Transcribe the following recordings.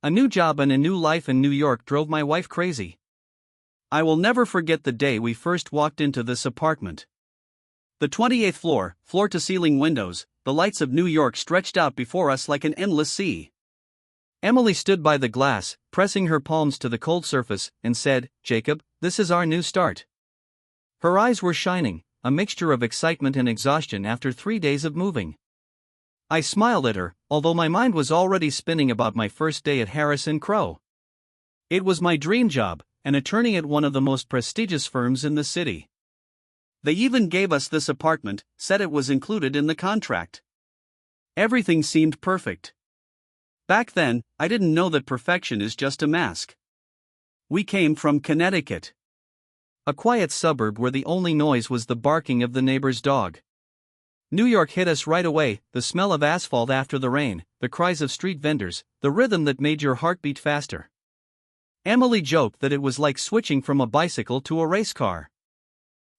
A new job and a new life in New York drove my wife crazy. I will never forget the day we first walked into this apartment. The 28th floor, floor-to-ceiling windows, the lights of New York stretched out before us like an endless sea. Emily stood by the glass, pressing her palms to the cold surface, and said, "Jacob, this is our new start." Her eyes were shining, a mixture of excitement and exhaustion after 3 days of moving. I smiled at her, although my mind was already spinning about my first day at Harris & Crow. It was my dream job, an attorney at one of the most prestigious firms in the city. They even gave us this apartment, said it was included in the contract. Everything seemed perfect. Back then, I didn't know that perfection is just a mask. We came from Connecticut, a quiet suburb where the only noise was the barking of the neighbor's dog. New York hit us right away, the smell of asphalt after the rain, the cries of street vendors, the rhythm that made your heart beat faster. Emily joked that it was like switching from a bicycle to a race car.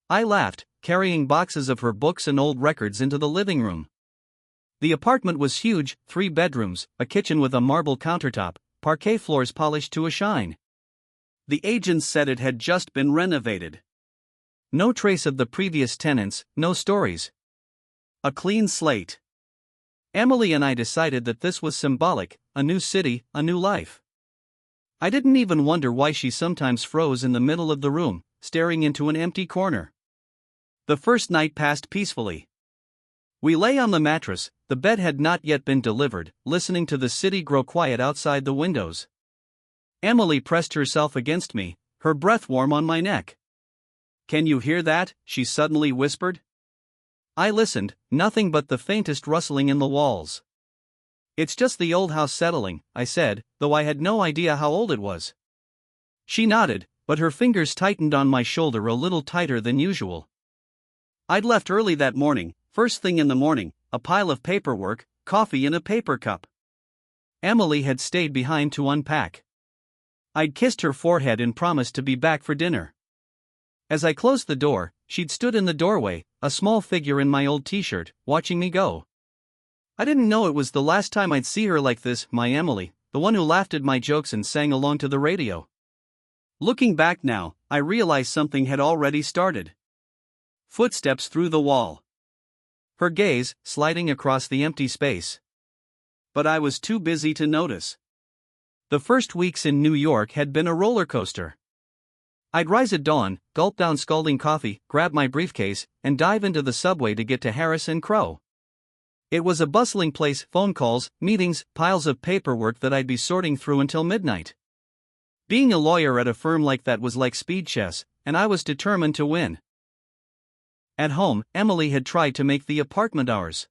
I laughed, carrying boxes of her books and old records into the living room. The apartment was huge, 3 bedrooms, a kitchen with a marble countertop, parquet floors polished to a shine. The agents said it had just been renovated. No trace of the previous tenants, no stories. A clean slate. Emily and I decided that this was symbolic, a new city, a new life. I didn't even wonder why she sometimes froze in the middle of the room, staring into an empty corner. The first night passed peacefully. We lay on the mattress, the bed had not yet been delivered, listening to the city grow quiet outside the windows. Emily pressed herself against me, her breath warm on my neck. "Can you hear that?" she suddenly whispered. I listened, nothing but the faintest rustling in the walls. "It's just the old house settling," I said, though I had no idea how old it was. She nodded, but her fingers tightened on my shoulder a little tighter than usual. I'd left early that morning, first thing in the morning, a pile of paperwork, coffee in a paper cup. Emily had stayed behind to unpack. I'd kissed her forehead and promised to be back for dinner. As I closed the door, she'd stood in the doorway, a small figure in my old t-shirt, watching me go. I didn't know it was the last time I'd see her like this, my Emily, the one who laughed at my jokes and sang along to the radio. Looking back now, I realized something had already started. Footsteps through the wall. Her gaze, sliding across the empty space. But I was too busy to notice. The first weeks in New York had been a roller coaster. I'd rise at dawn, gulp down scalding coffee, grab my briefcase, and dive into the subway to get to Harris & Crow. It was a bustling place, phone calls, meetings, piles of paperwork that I'd be sorting through until midnight. Being a lawyer at a firm like that was like speed chess, and I was determined to win. At home, Emily had tried to make the apartment ours.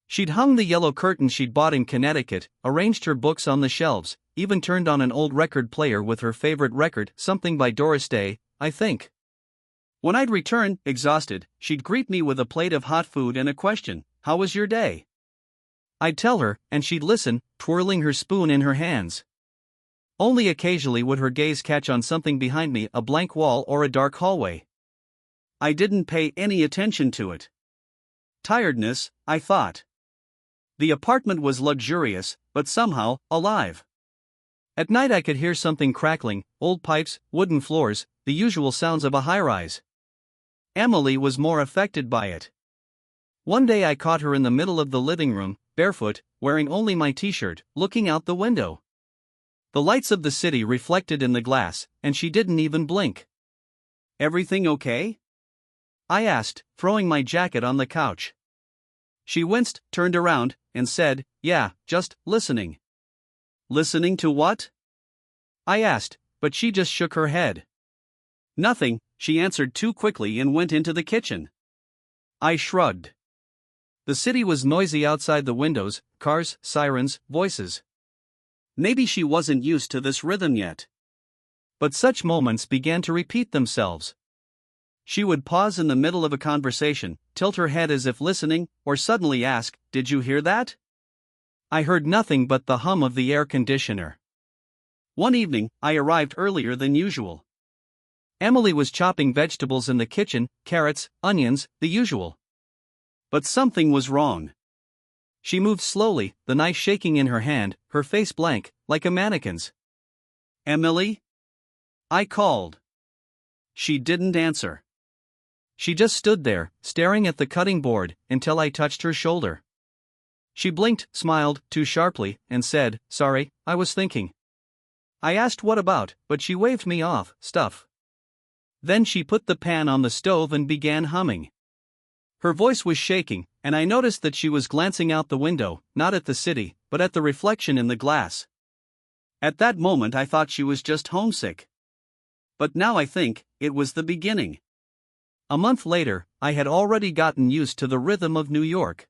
She'd hung the yellow curtains she'd bought in Connecticut, arranged her books on the shelves, even turned on an old record player with her favorite record, something by Doris Day, I think. When I'd return, exhausted, she'd greet me with a plate of hot food and a question, "How was your day?" I'd tell her, and she'd listen, twirling her spoon in her hands. Only occasionally would her gaze catch on something behind me, a blank wall or a dark hallway. I didn't pay any attention to it. Tiredness, I thought. The apartment was luxurious, but somehow, alive. At night I could hear something crackling, old pipes, wooden floors, the usual sounds of a high-rise. Emily was more affected by it. One day I caught her in the middle of the living room, barefoot, wearing only my t-shirt, looking out the window. The lights of the city reflected in the glass, and she didn't even blink. "Everything okay?" I asked, throwing my jacket on the couch. She winced, turned around, and said, "Yeah, just listening." "Listening to what?" I asked, but she just shook her head. "Nothing," she answered too quickly and went into the kitchen. I shrugged. The city was noisy outside the windows, cars, sirens, voices. Maybe she wasn't used to this rhythm yet. But such moments began to repeat themselves. She would pause in the middle of a conversation, tilt her head as if listening, or suddenly ask, "Did you hear that?" I heard nothing but the hum of the air conditioner. One evening, I arrived earlier than usual. Emily was chopping vegetables in the kitchen, carrots, onions, the usual. But something was wrong. She moved slowly, the knife shaking in her hand, her face blank, like a mannequin's. "Emily?" I called. She didn't answer. She just stood there, staring at the cutting board, until I touched her shoulder. She blinked, smiled, too sharply, and said, "Sorry, I was thinking." I asked what about, but she waved me off, stuff. Then she put the pan on the stove and began humming. Her voice was shaking, and I noticed that she was glancing out the window, not at the city, but at the reflection in the glass. At that moment I thought she was just homesick. But now I think, it was the beginning. A month later, I had already gotten used to the rhythm of New York.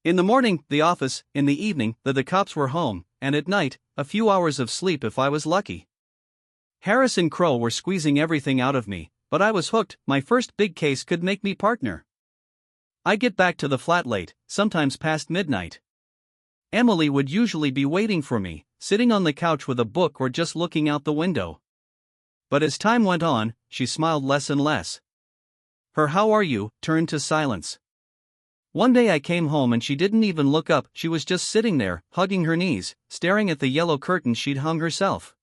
In the morning, the office; in the evening, the cops were home; and at night, a few hours of sleep if I was lucky. Harris and Crow were squeezing everything out of me, but I was hooked. My first big case could make me partner. I get back to the flat late, sometimes past midnight. Emily would usually be waiting for me, sitting on the couch with a book or just looking out the window. But as time went on, she smiled less and less. Her "how are you" turned to silence. One day I came home and she didn't even look up. She was just sitting there, hugging her knees, staring at the yellow curtain she'd hung herself.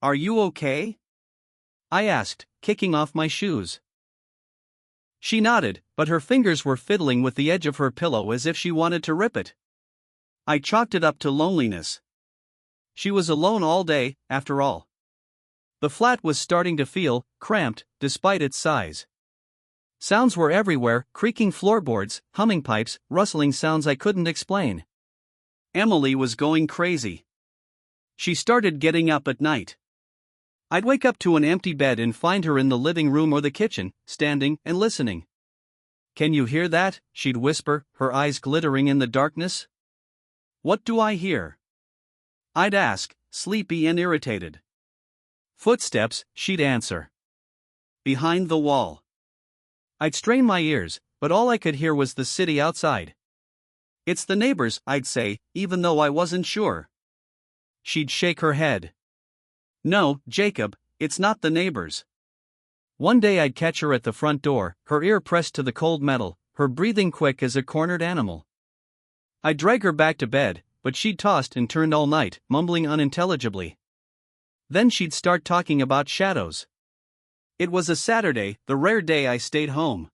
"Are you okay?" I asked, kicking off my shoes. She nodded, but her fingers were fiddling with the edge of her pillow as if she wanted to rip it. I chalked it up to loneliness. She was alone all day, after all. The flat was starting to feel cramped, despite its size. Sounds were everywhere: creaking floorboards, humming pipes, rustling sounds I couldn't explain. Emily was going crazy. She started getting up at night. I'd wake up to an empty bed and find her in the living room or the kitchen, standing and listening. "Can you hear that?" she'd whisper, her eyes glittering in the darkness. "What do I hear?" I'd ask, sleepy and irritated. "Footsteps," she'd answer. "Behind the wall." I'd strain my ears, but all I could hear was the city outside. "It's the neighbors," I'd say, even though I wasn't sure. She'd shake her head. "No, Jacob, it's not the neighbors." One day I'd catch her at the front door, her ear pressed to the cold metal, her breathing quick as a cornered animal. I'd drag her back to bed, but she'd tossed and turned all night, mumbling unintelligibly. Then she'd start talking about shadows. It was a Saturday, the rare day I stayed home.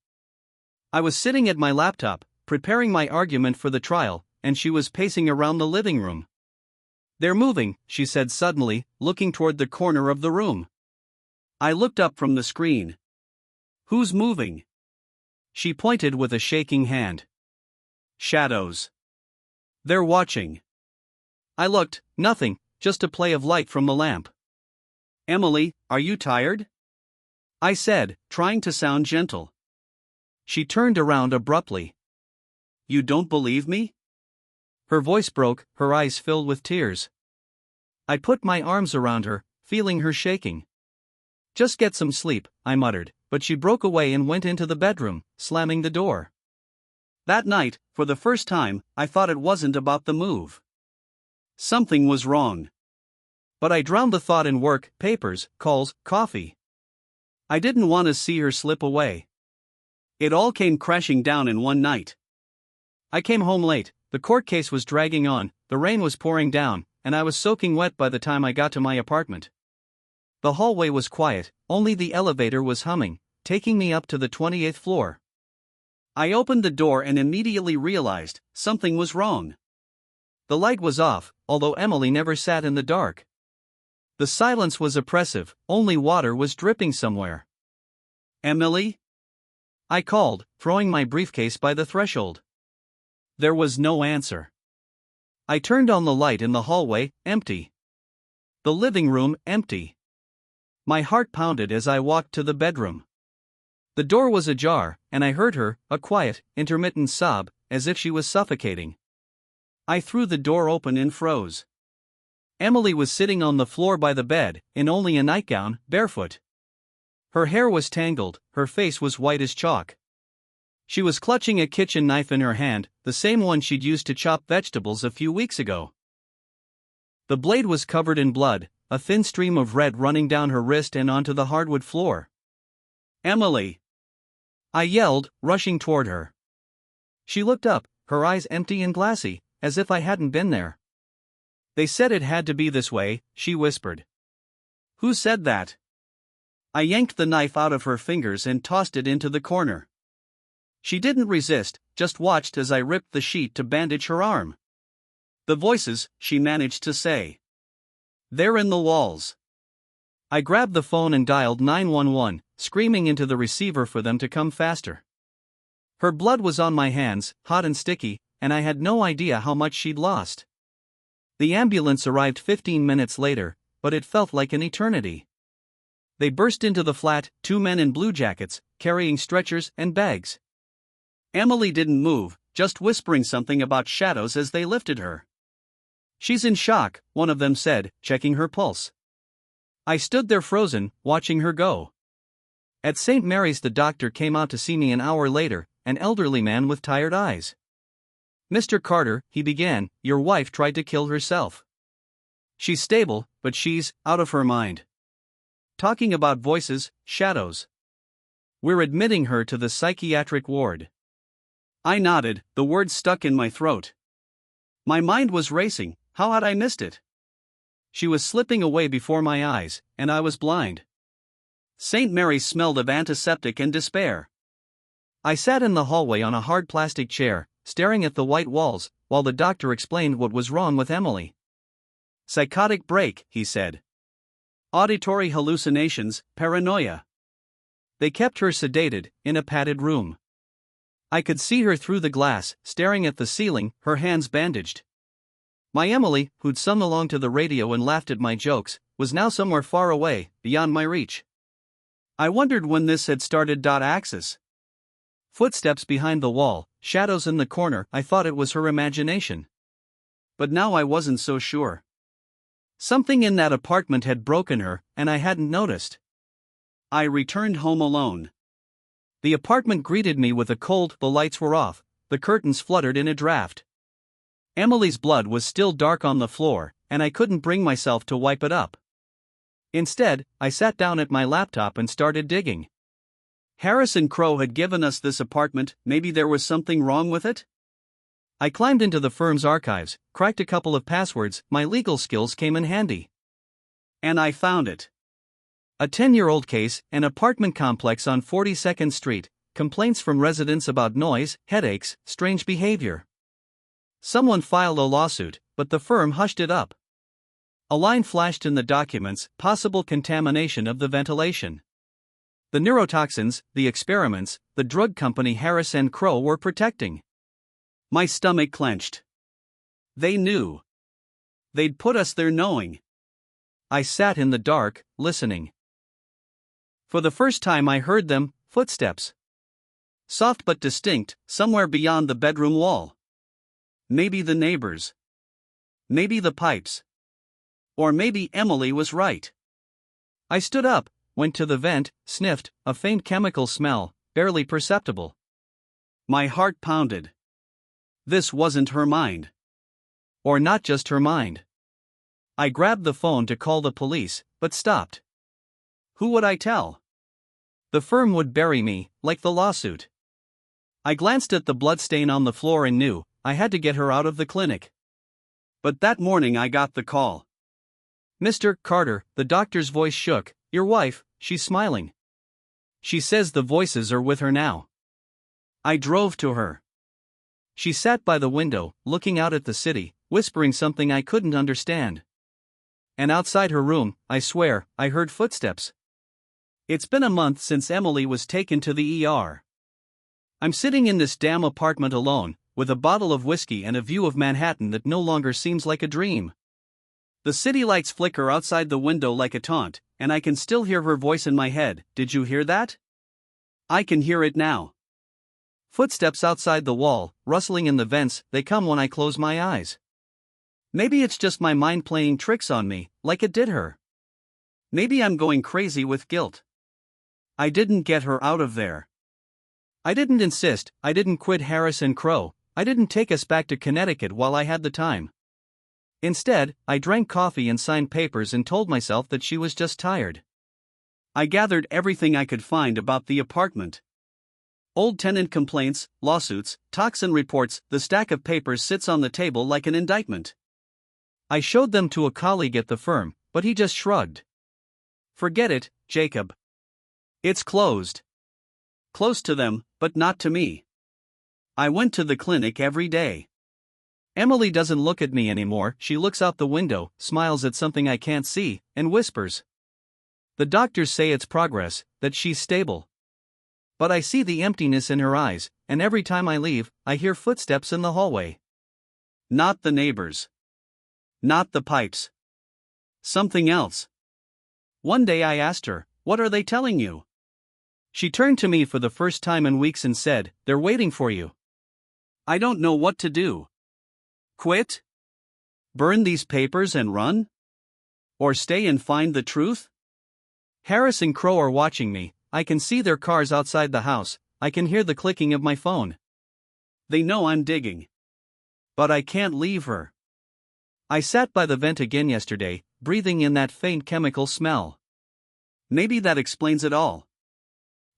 I was sitting at my laptop, preparing my argument for the trial, and she was pacing around the living room. "They're moving," she said suddenly, looking toward the corner of the room. I looked up from the screen. "Who's moving?" She pointed with a shaking hand. "Shadows. They're watching." I looked, nothing, just a play of light from the lamp. "Emily, are you tired?" I said, trying to sound gentle. She turned around abruptly. "You don't believe me?" Her voice broke, her eyes filled with tears. I put my arms around her, feeling her shaking. "Just get some sleep," I muttered, but she broke away and went into the bedroom, slamming the door. That night, for the first time, I thought it wasn't about the move. Something was wrong. But I drowned the thought in work, papers, calls, coffee. I didn't want to see her slip away. It all came crashing down in one night. I came home late, the court case was dragging on, the rain was pouring down, and I was soaking wet by the time I got to my apartment. The hallway was quiet, only the elevator was humming, taking me up to the 28th floor. I opened the door and immediately realized something was wrong. The light was off, although Emily never sat in the dark. The silence was oppressive, only water was dripping somewhere. "Emily?" I called, throwing my briefcase by the threshold. There was no answer. I turned on the light in the hallway, empty. The living room, empty. My heart pounded as I walked to the bedroom. The door was ajar, and I heard her, a quiet, intermittent sob, as if she was suffocating. I threw the door open and froze. Emily was sitting on the floor by the bed, in only a nightgown, barefoot. Her hair was tangled, her face was white as chalk. She was clutching a kitchen knife in her hand, the same one she'd used to chop vegetables a few weeks ago. The blade was covered in blood, a thin stream of red running down her wrist and onto the hardwood floor. "Emily!" I yelled, rushing toward her. She looked up, her eyes empty and glassy, as if I hadn't been there. They said it had to be this way, she whispered. Who said that? I yanked the knife out of her fingers and tossed it into the corner. She didn't resist, just watched as I ripped the sheet to bandage her arm. The voices, she managed to say. They're in the walls. I grabbed the phone and dialed 911, screaming into the receiver for them to come faster. Her blood was on my hands, hot and sticky, and I had no idea how much she'd lost. The ambulance arrived 15 minutes later, but it felt like an eternity. They burst into the flat, 2 men in blue jackets, carrying stretchers and bags. Emily didn't move, just whispering something about shadows as they lifted her. She's in shock, one of them said, checking her pulse. I stood there frozen, watching her go. At St. Mary's, the doctor came out to see me an hour later, an elderly man with tired eyes. Mr. Carter, he began, your wife tried to kill herself. She's stable, but she's out of her mind. Talking about voices, shadows. We're admitting her to the psychiatric ward. I nodded, the words stuck in my throat. My mind was racing, how had I missed it? She was slipping away before my eyes, and I was blind. St. Mary's smelled of antiseptic and despair. I sat in the hallway on a hard plastic chair, staring at the white walls, while the doctor explained what was wrong with Emily. Psychotic break, he said. Auditory hallucinations, paranoia. They kept her sedated, in a padded room. I could see her through the glass, staring at the ceiling, her hands bandaged. My Emily, who'd sung along to the radio and laughed at my jokes, was now somewhere far away, beyond my reach. I wondered when this had started. Axis. Footsteps behind the wall, shadows in the corner. I thought it was her imagination. But now I wasn't so sure. Something in that apartment had broken her, and I hadn't noticed. I returned home alone. The apartment greeted me with a cold. The lights were off, the curtains fluttered in a draft. Emily's blood was still dark on the floor, and I couldn't bring myself to wipe it up. Instead, I sat down at my laptop and started digging. Harris and Crow had given us this apartment, maybe there was something wrong with it? I climbed into the firm's archives, cracked a couple of passwords, my legal skills came in handy. And I found it. A 10-year-old case, an apartment complex on 42nd Street, complaints from residents about noise, headaches, strange behavior. Someone filed a lawsuit, but the firm hushed it up. A line flashed in the documents, possible contamination of the ventilation. The neurotoxins, the experiments, the drug company Harris and Crow were protecting. My stomach clenched. They knew. They'd put us there knowing. I sat in the dark, listening. For the first time I heard them, footsteps. Soft but distinct, somewhere beyond the bedroom wall. Maybe the neighbors. Maybe the pipes. Or maybe Emily was right. I stood up, went to the vent, sniffed, a faint chemical smell, barely perceptible. My heart pounded. This wasn't her mind. Or not just her mind. I grabbed the phone to call the police, but stopped. Who would I tell? The firm would bury me, like the lawsuit. I glanced at the bloodstain on the floor and knew I had to get her out of the clinic. But that morning I got the call. Mr. Carter, the doctor's voice shook. Your wife, she's smiling. She says the voices are with her now. I drove to her. She sat by the window, looking out at the city, whispering something I couldn't understand. And outside her room, I swear, I heard footsteps. It's been a month since Emily was taken to the ER. I'm sitting in this damn apartment alone, with a bottle of whiskey and a view of Manhattan that no longer seems like a dream. The city lights flicker outside the window like a taunt, and I can still hear her voice in my head. Did you hear that? I can hear it now. Footsteps outside the wall, rustling in the vents, they come when I close my eyes. Maybe it's just my mind playing tricks on me, like it did her. Maybe I'm going crazy with guilt. I didn't get her out of there. I didn't insist, I didn't quit Harris and Crow, I didn't take us back to Connecticut while I had the time. Instead, I drank coffee and signed papers and told myself that she was just tired. I gathered everything I could find about the apartment. Old tenant complaints, lawsuits, toxin reports, the stack of papers sits on the table like an indictment. I showed them to a colleague at the firm, but he just shrugged. Forget it, Jacob. It's closed. Close to them, but not to me. I went to the clinic every day. Emily doesn't look at me anymore, she looks out the window, smiles at something I can't see, and whispers. The doctors say it's progress, that she's stable. But I see the emptiness in her eyes, and every time I leave, I hear footsteps in the hallway. Not the neighbors. Not the pipes. Something else. One day I asked her, "What are they telling you?" She turned to me for the first time in weeks and said, "They're waiting for you." I don't know what to do. Quit? Burn these papers and run? Or stay and find the truth? Harris and Crow are watching me. I can see their cars outside the house, I can hear the clicking of my phone. They know I'm digging. But I can't leave her. I sat by the vent again yesterday, breathing in that faint chemical smell. Maybe that explains it all.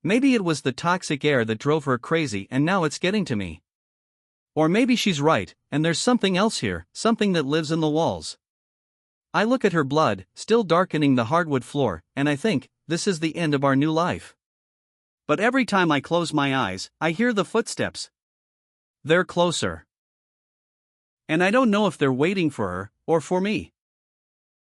Maybe it was the toxic air that drove her crazy and now it's getting to me. Or maybe she's right, and there's something else here, something that lives in the walls. I look at her blood, still darkening the hardwood floor, and I think, this is the end of our new life. But every time I close my eyes, I hear the footsteps. They're closer. And I don't know if they're waiting for her, or for me.